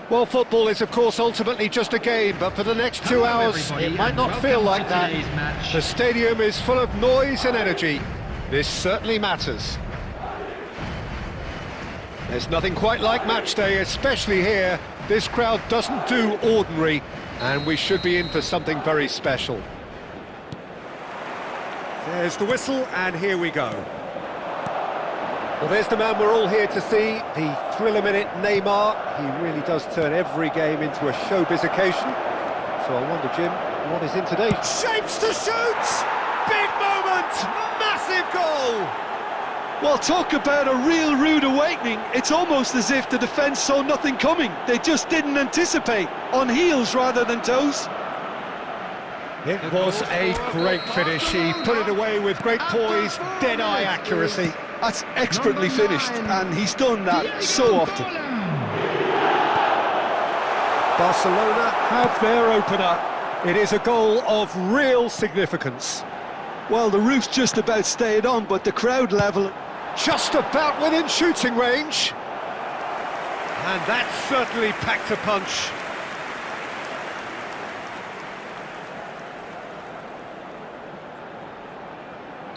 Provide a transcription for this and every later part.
Well, football is, of course, ultimately just a game, but for the next 2 hours, it might not feel like that. The stadium is full of noise and energy. This certainly matters. There's nothing quite like match day, especially here. This crowd doesn't do ordinary, and we should be in for something very special. There's the whistle, and here we go. Well, there's the man we're all here to see, the thriller-minute Neymar. He really does turn every game into a showbiz occasion. So I wonder, Jim, what is in today? Shapes to shoot! Big moment! Massive goal! Well, talk about a real rude awakening. It's almost as if the defence saw nothing coming. They just didn't anticipate, on heels rather than toes. It was a great finish. He put it away with great poise, dead-eye accuracy. That's expertly finished, and he's done that so often. Barcelona have their opener. It is a goal of real significance. Well, the roof's just about stayed on, but the crowd level... Just about within shooting range. And that certainly packed a punch.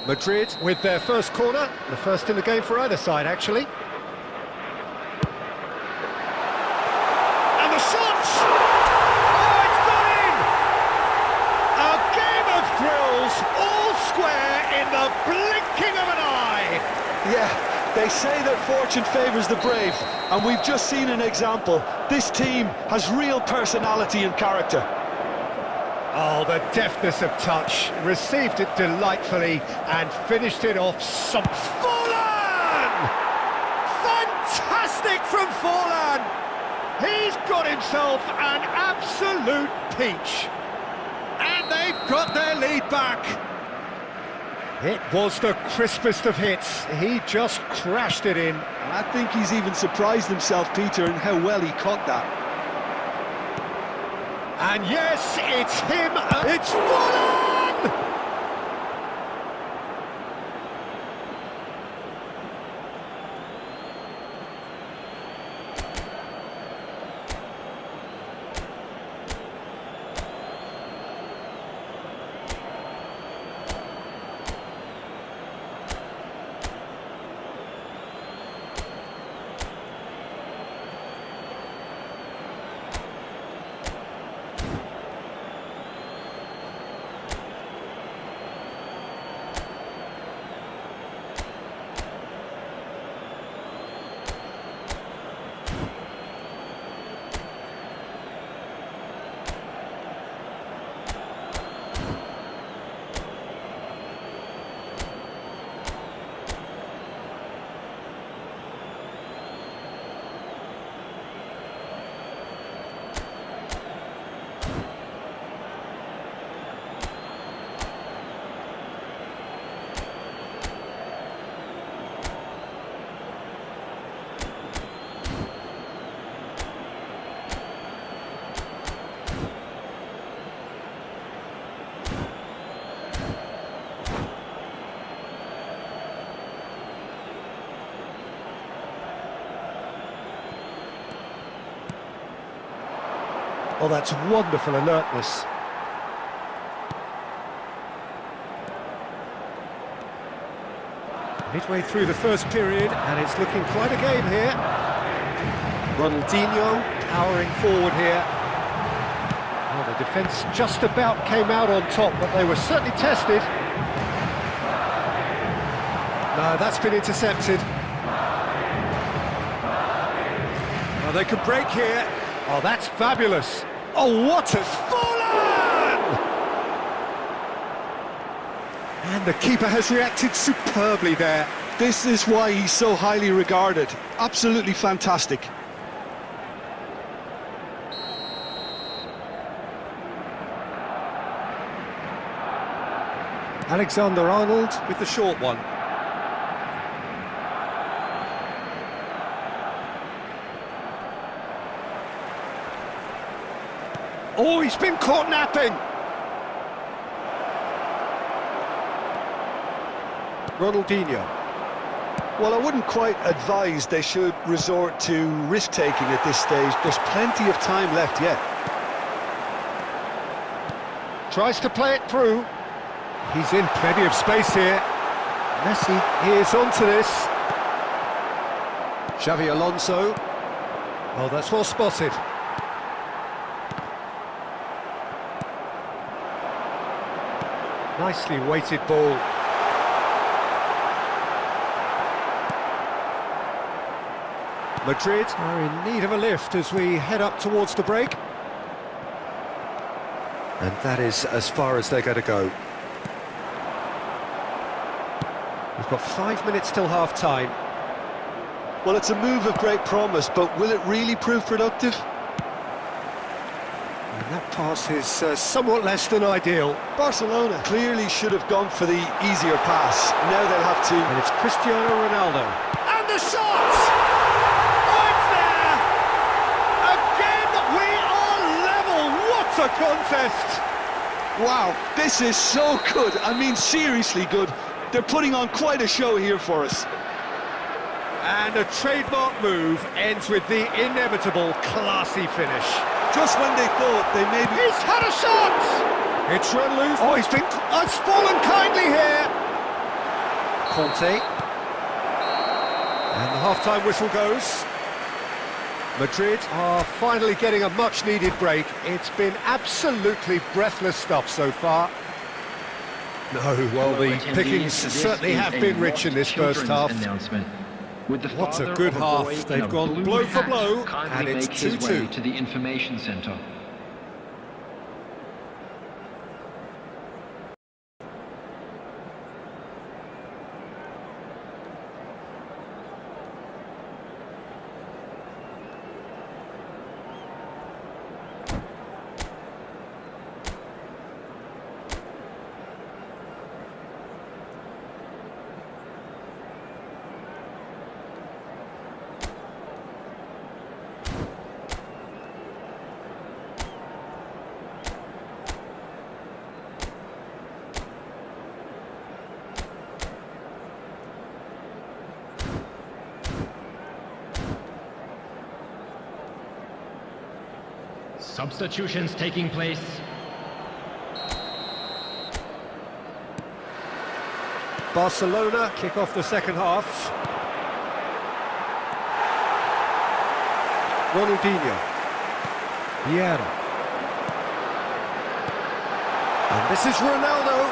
Madrid with their first corner, the first in the game for either side, actually. And the shot! Oh, it's gone in! A game of thrills, all square in the blinking of an eye. Yeah, they say that fortune favours the brave, and we've just seen an example. This team has real personality and character. Oh, the deftness of touch, received it delightfully and finished it off some... Forlan! Fantastic from Forlan! He's got himself an absolute peach. And they've got their lead back. It was the crispest of hits. He just crashed it in. I think he's even surprised himself, Peter, in how well he caught that. And yes, it's him, it's Forlan! Oh, that's wonderful alertness. Midway through the first period, and it's looking quite a game here. Ronaldinho powering forward here. Well, the defence just about came out on top, but they were certainly tested. No, that's been intercepted. Well, they could break here. Oh, that's fabulous. Oh, what a... Forlan! And the keeper has reacted superbly there. This is why he's so highly regarded. Absolutely fantastic. Alexander-Arnold with the short one. Oh, he's been caught napping! Ronaldinho. Well, I wouldn't quite advise they should resort to risk-taking at this stage. There's plenty of time left yet. Tries to play it through. He's in plenty of space here. Messi is onto this. Xavi Alonso. Oh, that's well spotted. Nicely weighted ball. Madrid are in need of a lift as we head up towards the break. And that is as far as they're going to go. We've got 5 minutes till half-time. Well, it's a move of great promise, but will it really prove productive? And that pass is somewhat less than ideal. Barcelona clearly should have gone for the easier pass. Now they'll have to... And it's Cristiano Ronaldo. And the shot! Oh, it's there! Again, we are level! What a contest! Wow, this is so good. I mean, seriously good. They're putting on quite a show here for us. And a trademark move ends with the inevitable classy finish. Just when they thought they maybe... He's had a shot! It's run loose. Oh, it's fallen kindly here. Conte. And the half-time whistle goes. Madrid are finally getting a much-needed break. It's been absolutely breathless stuff so far. No, well, the pickings certainly have been rich in this first half. What a good half. They've gone blow for blow, and it's 2-2. To the information centre. Substitutions taking place. Barcelona kick off the second half. Ronaldinho. Vieira. And this is Ronaldo.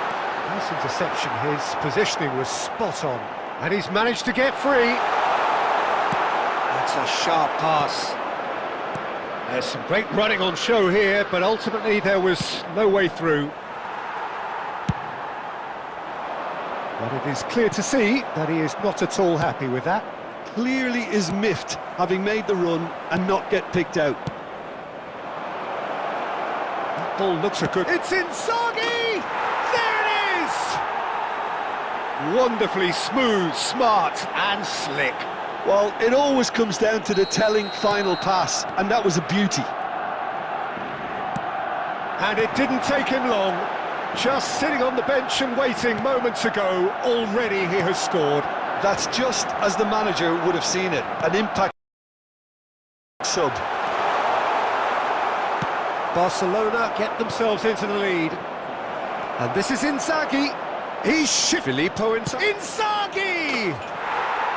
Nice interception. His positioning was spot on. And he's managed to get free. That's a sharp pass. There's some great running on show here, but ultimately there was no way through. But it is clear to see that he is not at all happy with that. Clearly is miffed, having made the run and not get picked out. That ball looks a good... It's Inzaghi! There it is! Wonderfully smooth, smart and slick. Well, it always comes down to the telling final pass, and that was a beauty. And it didn't take him long. Just sitting on the bench and waiting moments ago, already he has scored. That's just as the manager would have seen it, an impact sub. Barcelona get themselves into the lead. And this is Inzaghi. He's Filippo Inzaghi!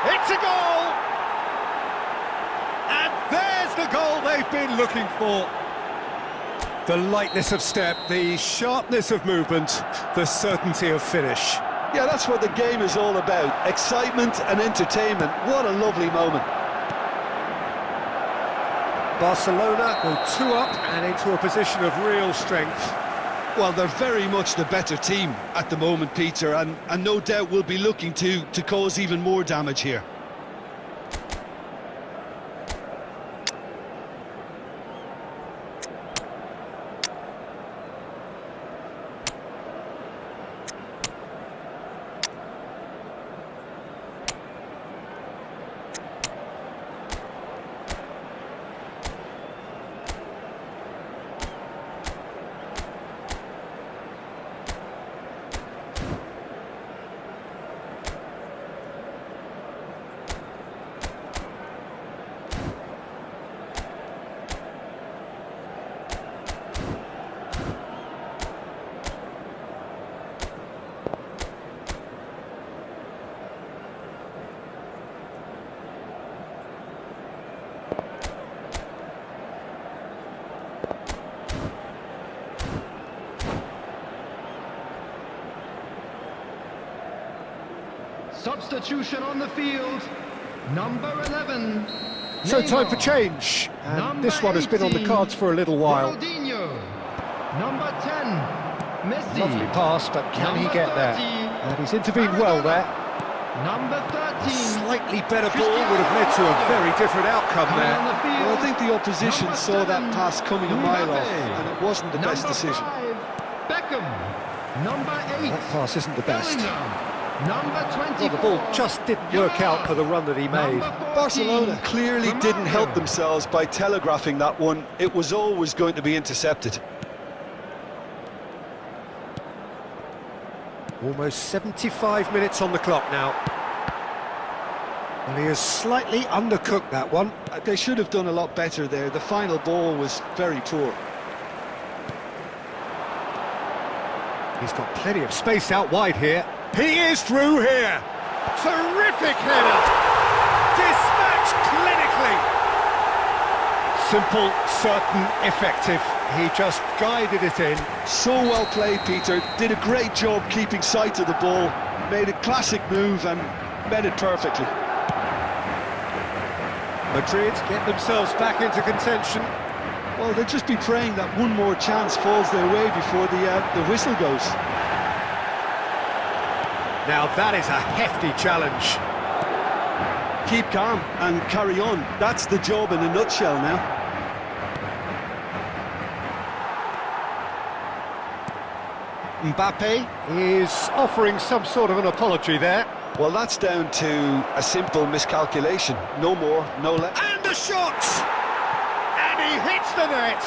It's a goal! And there's the goal they've been looking for. The lightness of step, the sharpness of movement, the certainty of finish. Yeah, that's what the game is all about. Excitement and entertainment. What a lovely moment. Barcelona go 2 up and into a position of real strength. Well, they're very much the better team at the moment, Peter, and no doubt will be looking to cause even more damage here. Substitution on the field. Number 11. So time for Neymar. change, and Number this one has been on the 18, cards for a little while. Ronaldinho. Number 10. Messi. Lovely pass, but can he Number get there? 30, And he's intervened well there. Number 13. Slightly better ball would have led to a very different outcome Coming on there. the field. Well, I think the opposition Number saw that 7, pass coming a mile off, Mbappe. and it wasn't the best Number decision. 5, Beckham. Number 8. That pass isn't the best. Bellingham. Number 24. Well, the ball just didn't work out for the run that he made. Number 14, Barcelona clearly didn't help Ronaldo. themselves by telegraphing that one. It was always going to be intercepted. Almost 75 minutes on the clock now. And he has slightly undercooked that one. They should have done a lot better there. The final ball was very poor. He's got plenty of space out wide here. He is through here. Terrific header. Dispatched clinically. Simple, certain, effective. He just guided it in. So well played, Peter. Did a great job keeping sight of the ball. Made a classic move and met it perfectly. Madrid get themselves back into contention. Well, they'll just be praying that one more chance falls their way before the whistle goes. Now that is a hefty challenge. Keep calm and carry on. That's the job in a nutshell now. Mbappe is offering some sort of an apology there. Well, that's down to a simple miscalculation. No more, no less. And the shot! And he hits the net!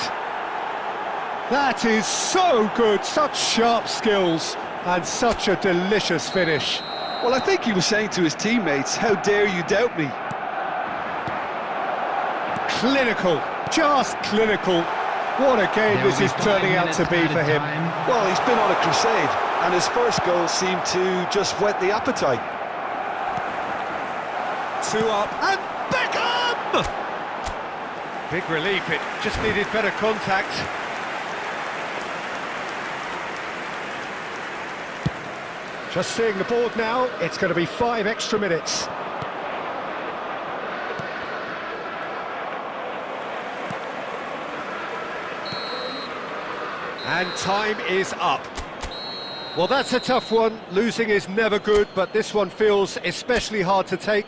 That is so good, such sharp skills, and such a delicious finish. Well, I think he was saying to his teammates, how dare you doubt me? Clinical, just clinical. What a game There this will is be 5 turning out minutes to be added for him. time. Well, he's been on a crusade, and his first goal seemed to just whet the appetite. 2 up, and Beckham! Big relief, it just needed better contact. Just seeing the board now, it's going to be 5 extra minutes. And time is up. Well, that's a tough one. Losing is never good, but this one feels especially hard to take.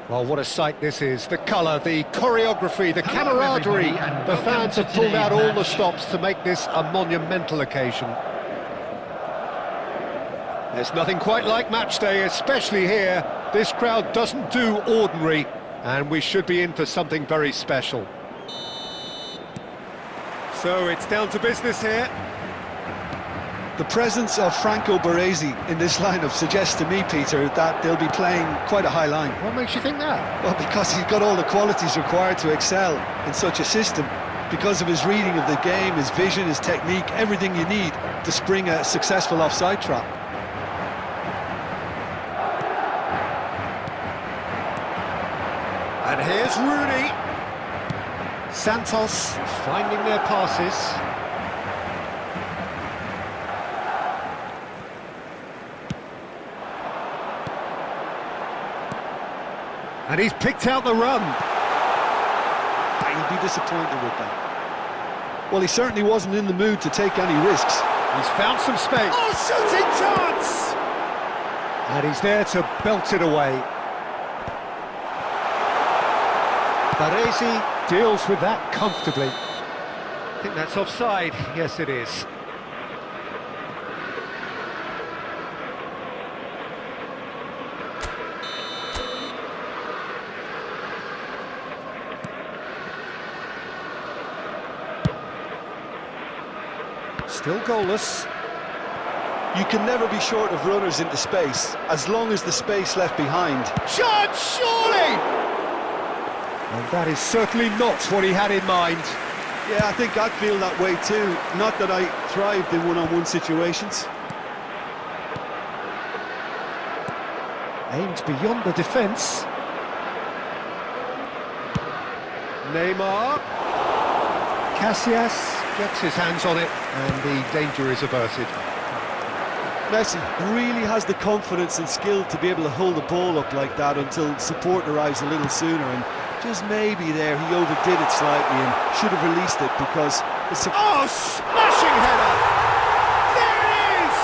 Well, what a sight this is. The colour, the choreography, the Hello, camaraderie. everybody, and The welcome fans to have pulled out today's all the match. stops to make this a monumental occasion. There's nothing quite like match day, especially here. This crowd doesn't do ordinary, and we should be in for something very special. So it's down to business here. The presence of Franco Baresi in this lineup suggests to me, Peter, that they'll be playing quite a high line. What makes you think that? Well, because he's got all the qualities required to excel in such a system. Because of his reading of the game, his vision, his technique, everything you need to spring a successful offside trap. And here's Rooney. Santos finding their passes. And he's picked out the run. He'd be disappointed with that. Well, he certainly wasn't in the mood to take any risks. He's found some space. Oh, shooting chance! And he's there to belt it away. Baresi deals with that comfortably. I think that's offside. Yes, it is. Still goalless. You can never be short of runners into space, as long as the space left behind. Shot, surely! And that is certainly not what he had in mind. Yeah, I think I'd feel that way too. Not that I thrived in one-on-one situations. Aimed beyond the defence. Neymar. Casillas gets his hands on it, and the danger is averted. Messi really has the confidence and skill to be able to hold the ball up like that until support arrives a little sooner, and just maybe there he overdid it slightly and should have released it because it's a... Oh, smashing header! There it is!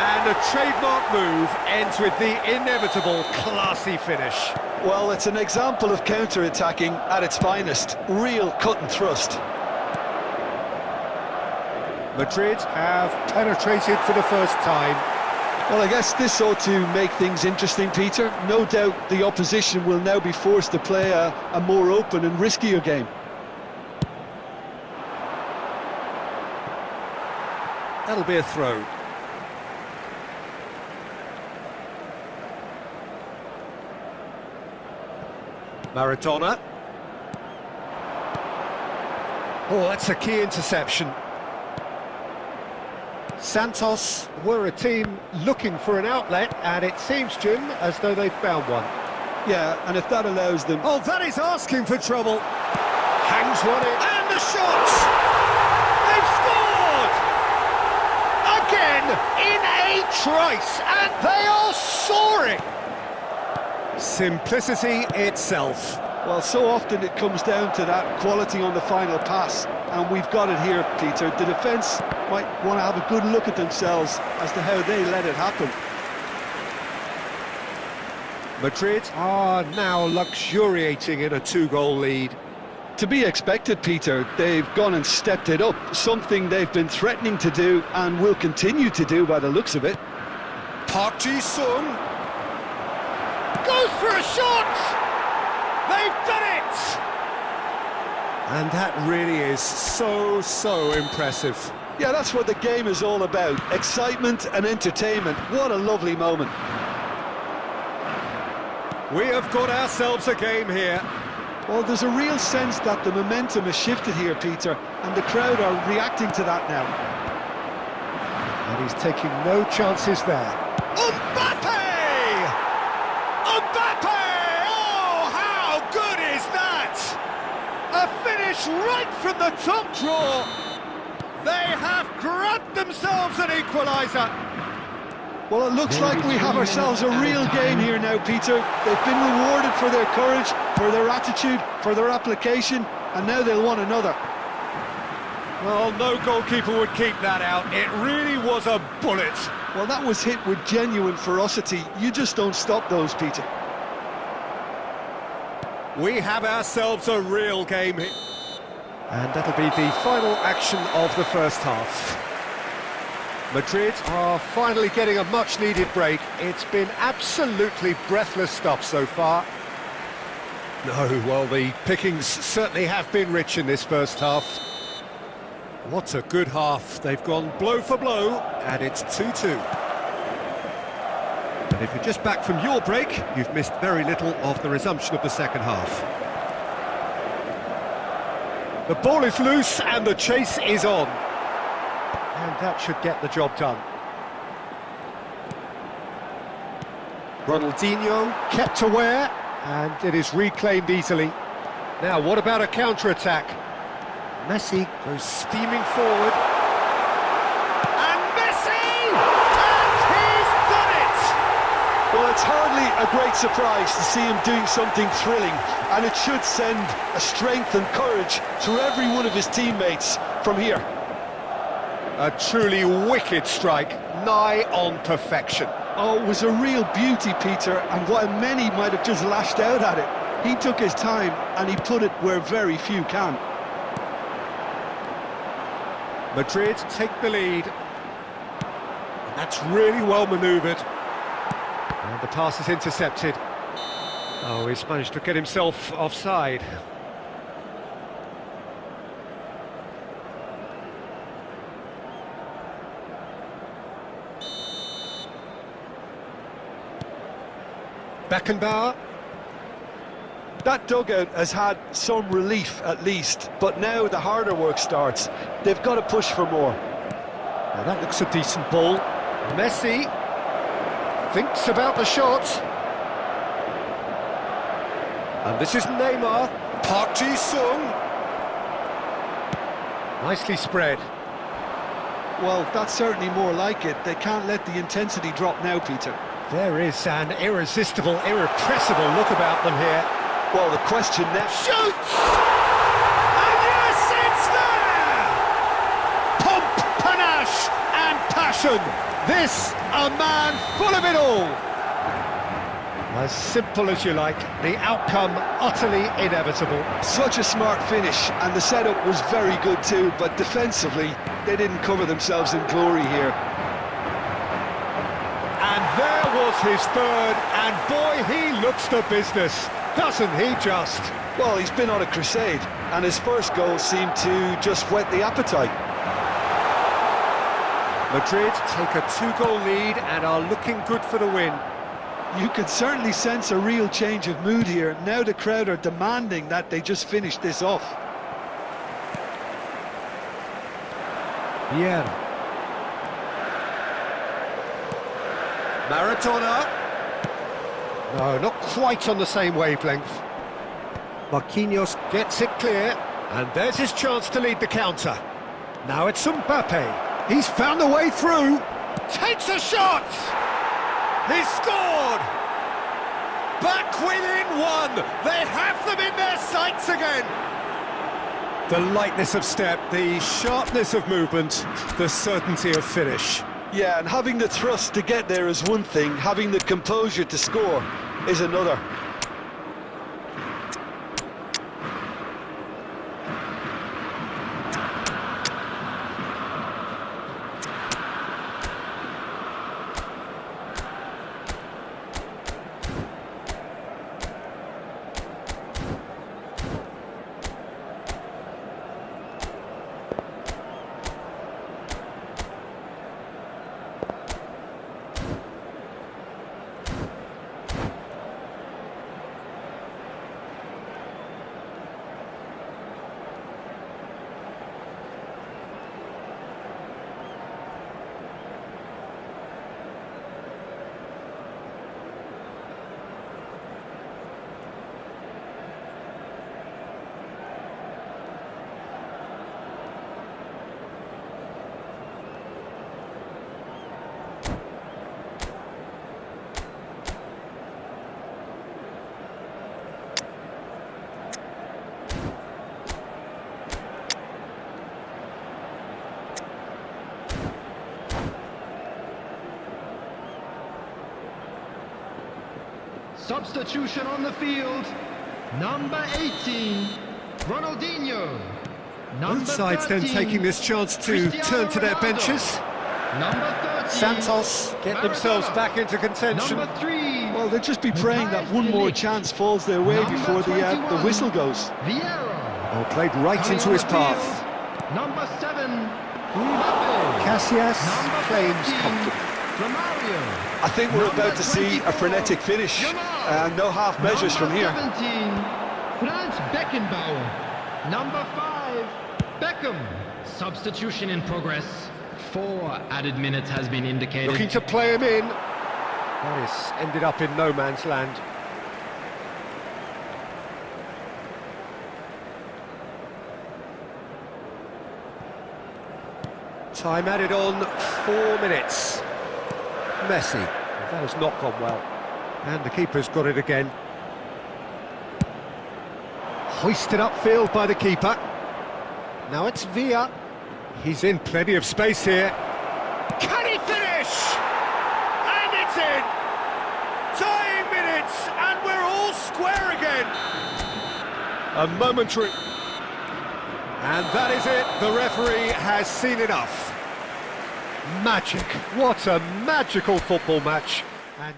And a trademark move ends with the inevitable classy finish. Well, it's an example of counter-attacking at its finest. Real cut and thrust. Madrid have penetrated for the first time. Well, I guess this ought to make things interesting, Peter. No doubt the opposition will now be forced to play a more open and riskier game. That'll be a throw. Maradona. Oh, that's a key interception. Santos were a team looking for an outlet, and it seems, Jim, as though they've found one. Yeah, and if that allows them... Oh, that is asking for trouble. Hangs one in, and the shot! They've scored! Again, in a trice, and they are soaring! Simplicity itself. Well, so often it comes down to that quality on the final pass, and we've got it here, Peter. The defence might want to have a good look at themselves as to how they let it happen. Madrid are now luxuriating in a two-goal lead. To be expected, Peter. They've gone and stepped it up, something they've been threatening to do and will continue to do by the looks of it. Park Ji-sung goes for a shot! They've done it! And that really is so impressive. Yeah, that's what the game is all about. Excitement and entertainment. What a lovely moment. We have got ourselves a game here. Well, there's a real sense that the momentum has shifted here, Peter, and the crowd are reacting to that now. And he's taking no chances there. Mbappe! Oh, how good is that? A finish right from the top draw. They have grabbed themselves an equaliser. Well, it looks like we have ourselves a real game here now, Peter. They've been rewarded for their courage, for their attitude, for their application, and now they'll want another. Well, no goalkeeper would keep that out. It really was a bullet. Well, that was hit with genuine ferocity. You just don't stop those, Peter. We have ourselves a real game here. And that'll be the final action of the first half. Madrid are finally getting a much-needed break. It's been absolutely breathless stuff so far. No, well, the pickings certainly have been rich in this first half. What a good half. They've gone blow for blow, and it's 2-2. And if you're just back from your break, you've missed very little of the resumption of the second half. The ball is loose, and the chase is on. And that should get the job done. Ronaldinho kept aware, and it is reclaimed easily. Now, what about a counter-attack? Messi goes steaming forward. And Messi! And he's done it! Well, It's hardly a great surprise to see him doing something thrilling, and it should send a strength and courage through every one of his teammates from here. A truly wicked strike, nigh on perfection. Oh, it was a real beauty, Peter, and while many might have just lashed out at it, he took his time and he put it where very few can. Madrid take the lead. And that's really well manoeuvred. And the pass is intercepted. Oh, he's managed to get himself offside. Beckenbauer. That dugout has had some relief at least, but now the harder work starts. They've got to push for more. Now that looks a decent ball. Messi thinks about the shot. And this is Neymar. Park Ji-sung. Nicely spread. Well, that's certainly more like it. They can't let the intensity drop now, Peter. There is an irresistible, irrepressible look about them here. Well, the question now... Shoots! And yes, it's there! Pomp, panache and passion. This, a man full of it all. As simple as you like, the outcome utterly inevitable. Such a smart finish, and the setup was very good too, but defensively, they didn't cover themselves in glory here. And there was his third, and boy, he looks the business, doesn't he just? Well, he's been on a crusade, and his first goal seemed to just whet the appetite. Madrid take a 2-goal lead and are looking good for the win. You can certainly sense a real change of mood here. Now the crowd are demanding that they just finish this off. Yeah. Maradona. No, not quite on the same wavelength. Marquinhos gets it clear, and there's his chance to lead the counter. Now it's Mbappe. He's found a way through. Takes a shot! He scored! Back within one! They have them in their sights again! The lightness of step, the sharpness of movement, the certainty of finish. Yeah, and having the thrust to get there is one thing, having the composure to score is another. Substitution on the field. Number 18, Ronaldinho. Both sides then taking this chance to turn to their benches. Number 13, Santos get themselves back into contention. Number 3, Well, they'll just be praying that one more chance falls their way before the whistle goes. Vieira. Oh, played right into his path. Number 7, Mbappe. Casillas Number claims 14, comfortably. Romario. I think we're about to see a frenetic finish, and no half measures from here. Number 17, Franz Beckenbauer. Number 5, Beckham. Substitution in progress. 4 added minutes has been indicated. Looking to play him in. That is ended up in no man's land. Time added on, 4 minutes. Messi. That has not gone well. And the keeper's got it again. Hoisted upfield by the keeper. Now it's Villa. He's in plenty of space here. Can he finish? And it's in! Dying minutes, and we're all square again. A momentary... And that is it. The referee has seen enough. Magic. What a magical football match. And